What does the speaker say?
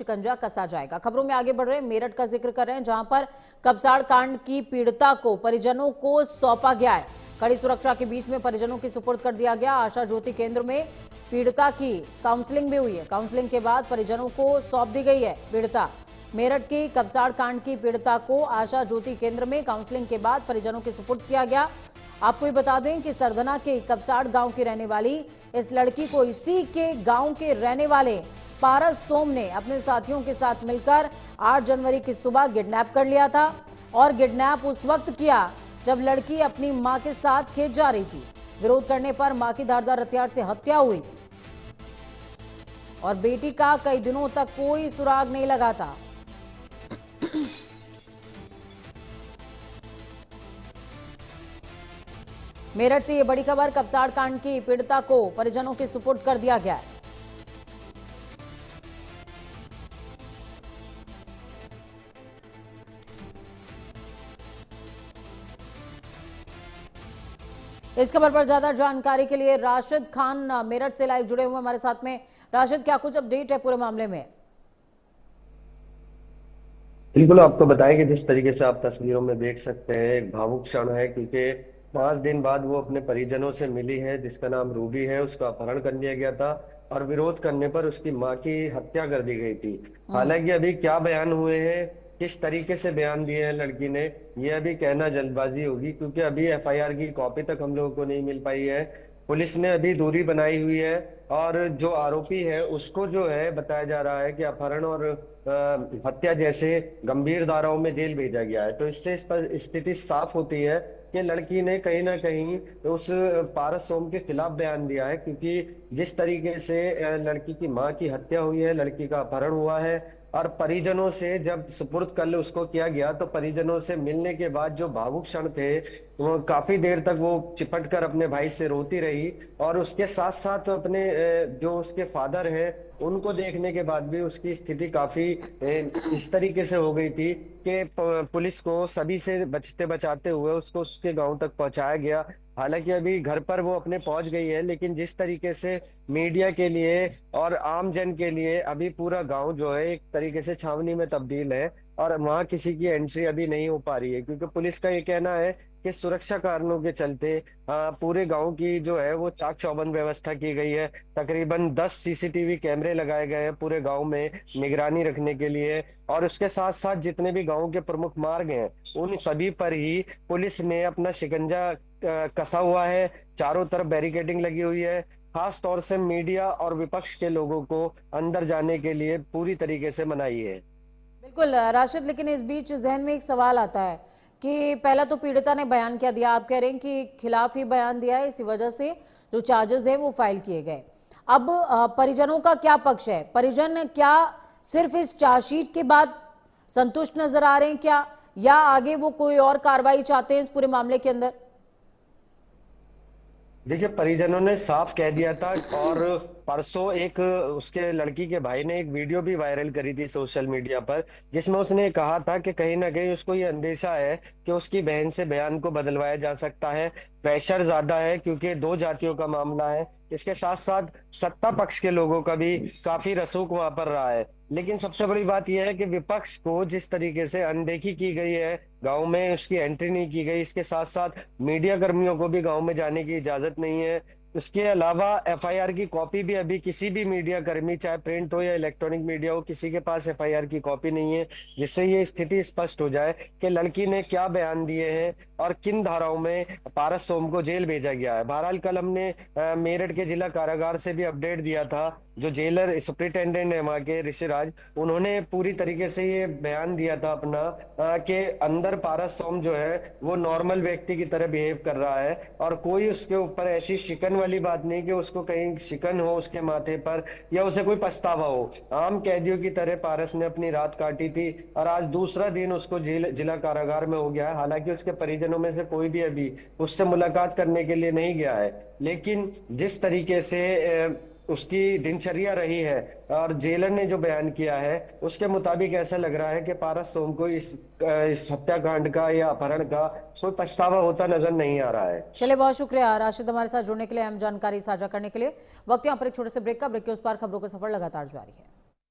शिकंजा कसा जाएगा। खबरों में आगे बढ़ रहे हैं, मेरठ का जिक्र कर रहे हैं, जहां पर कपसाड़ कांड की पीड़िता को परिजनों को सौंपा गया है। कड़ी सुरक्षा के बीच में परिजनों की सुपुर्द कर दिया गया। आशा ज्योति केंद्र में पीड़िता की काउंसलिंग भी हुई है। काउंसलिंग के बाद परिजनों को सौंप दी गई है पीड़िता। मेरठ की कपसाड़ कांड की पीड़िता को आशा ज्योति केंद्र में काउंसलिंग के बाद परिजनों के सुपुर्द किया गया। आपको ये बता दें कि सरधना के कपसाड़ गांव की रहने वाली इस लड़की को इसी के गांव के रहने वाले पारस सोम ने अपने साथियों के साथ मिलकर 8 जनवरी की सुबह किडनैप कर लिया था। और किडनैप उस वक्त किया जब लड़की अपनी मां के साथ खेत जा रही थी। विरोध करने पर मां की धारदार हथियार से हत्या हुई और बेटी का कई दिनों तक कोई सुराग नहीं लगा था। मेरठ से ये बड़ी खबर, कपसाड़ कांड की पीड़िता को परिजनों के सुपुर्द कर दिया गया है। इस खबर पर ज्यादा जानकारी के लिए राशिद खान मेरठ से लाइव जुड़े हुए हमारे साथ में। राशिद, क्या कुछ अपडेट है पूरे मामले में? बिल्कुल, आपको बताएं कि जिस तरीके से आप तस्वीरों में देख सकते हैं, एक भावुक क्षण है, क्योंकि 5 दिन बाद वो अपने परिजनों से मिली है, जिसका नाम रूबी है। उसका अपहरण कर लिया गया था और विरोध करने पर उसकी मां की हत्या कर दी गई थी। हालांकि अभी क्या बयान हुए हैं, किस तरीके से बयान दिए हैं लड़की ने, ये अभी कहना जल्दबाजी होगी, क्योंकि अभी एफआईआर की कॉपी तक हम लोगों को नहीं मिल पाई है। पुलिस ने अभी दूरी बनाई हुई है और जो आरोपी है उसको जो है बताया जा रहा है कि अपहरण और हत्या जैसे गंभीर धाराओं में जेल भेजा गया है। तो इससे इस पर स्थिति साफ होती है कि लड़की ने कहीं ना कहीं उस पारस सोम के खिलाफ बयान दिया है, क्योंकि जिस तरीके से लड़की की मां की हत्या हुई है, लड़की का अपहरण हुआ है और परिजनों से जब सुपुर्द कल उसको किया गया, तो परिजनों से मिलने के बाद जो भावुक क्षण थे, वो काफी देर तक वो चिपट कर अपने भाई से रोती रही। और उसके साथ साथ अपने जो उसके फादर हैं उनको देखने के बाद भी उसकी स्थिति काफी इस तरीके से हो गई थी कि पुलिस को सभी से बचते बचाते हुए उसको उसके गांव तक पहुंचाया गया। हालांकि अभी घर पर वो अपने पहुंच गई है, लेकिन जिस तरीके से मीडिया के लिए और आम जन के लिए अभी पूरा गांव जो है एक तरीके से छावनी में तब्दील है और वहां किसी की एंट्री अभी नहीं हो पा रही है, क्योंकि पुलिस का ये कहना है कि सुरक्षा कारणों के चलते पूरे गांव की जो है वो चाक चौबंद व्यवस्था की गई है। तकरीबन 10 सीसीटीवी कैमरे लगाए गए हैं पूरे गांव में निगरानी रखने के लिए। और उसके साथ साथ जितने भी गांव के प्रमुख मार्ग हैं उन सभी पर ही पुलिस ने अपना शिकंजा कसा हुआ है। चारों तरफ बैरिकेडिंग लगी हुई है। खास तौर से मीडिया और विपक्ष के लोगों को अंदर जाने के लिए पूरी तरीके से मनाही है। बिल्कुल राशिद, लेकिन इस बीच जहन में एक सवाल आता है कि पहला तो पीड़िता ने बयान क्या दिया, आप कह रहे हैं कि खिलाफ ही बयान दिया है, इसी वजह से जो चार्जेस है वो फाइल किए गए। अब परिजनों का क्या पक्ष है? परिजन क्या सिर्फ इस चार्जशीट के बाद संतुष्ट नजर आ रहे हैं क्या, या आगे वो कोई और कार्रवाई चाहते हैं इस पूरे मामले के अंदर? देखिए, परिजनों ने साफ कह दिया था और परसों एक उसके लड़की के भाई ने एक वीडियो भी वायरल करी थी सोशल मीडिया पर, जिसमें उसने कहा था कि कहीं ना कहीं उसको ये अंदेशा है कि उसकी बहन से बयान को बदलवाया जा सकता है। प्रेशर ज्यादा है क्योंकि 2 जातियों का मामला है। इसके साथ साथ सत्ता पक्ष के लोगों का भी काफी रसूख वहां पर रहा है। लेकिन सबसे बड़ी बात यह है कि विपक्ष को जिस तरीके से अनदेखी की गई है, गांव में उसकी एंट्री नहीं की गई, इसके साथ साथ मीडिया कर्मियों को भी गांव में जाने की इजाजत नहीं है। उसके अलावा एफआईआर की कॉपी भी अभी किसी भी मीडिया कर्मी, चाहे प्रिंट हो या इलेक्ट्रॉनिक मीडिया हो, किसी के पास एफआईआर की कॉपी नहीं है, जिससे ये स्थिति स्पष्ट हो जाए कि लड़की ने क्या बयान दिए हैं और किन धाराओं में पारस सोम को जेल भेजा गया है। बहरहाल कल हमने मेरठ के जिला कारागार से भी अपडेट दिया था। जो जेलर सुप्रिंटेंडेंट है वहां के ऋषिराज, उन्होंने पूरी तरीके से ये बयान दिया था अपना कि अंदर पारस सोम जो है वो नॉर्मल व्यक्ति की तरह बिहेव कर रहा है और कोई उसके ऊपर ऐसी शिकन वाली बात नहीं कि उसको कहीं शिकन हो उसके माथे पर या उसे कोई पछतावा हो। आम कैदियों की तरह पारस ने अपनी रात काटी थी और आज दूसरा दिन उसको जिला कारागार में हो गया है। हालांकि उसके परिजनों में से कोई भी अभी उससे मुलाकात करने के लिए नहीं गया है, लेकिन जिस तरीके से उसकी दिनचर्या रही है और जेलर ने जो बयान किया है उसके मुताबिक ऐसा लग रहा है कि पारस सोम को इस हत्याकांड का या अपहरण का कोई पछतावा होता नजर नहीं आ रहा है। चलिए, बहुत शुक्रिया राशिद हमारे साथ जुड़ने के लिए, अहम जानकारी साझा करने के लिए। वक्त यहाँ पर एक छोटे से ब्रेक का। ब्रेक के उस पार खबरों का सफर लगातार जारी है।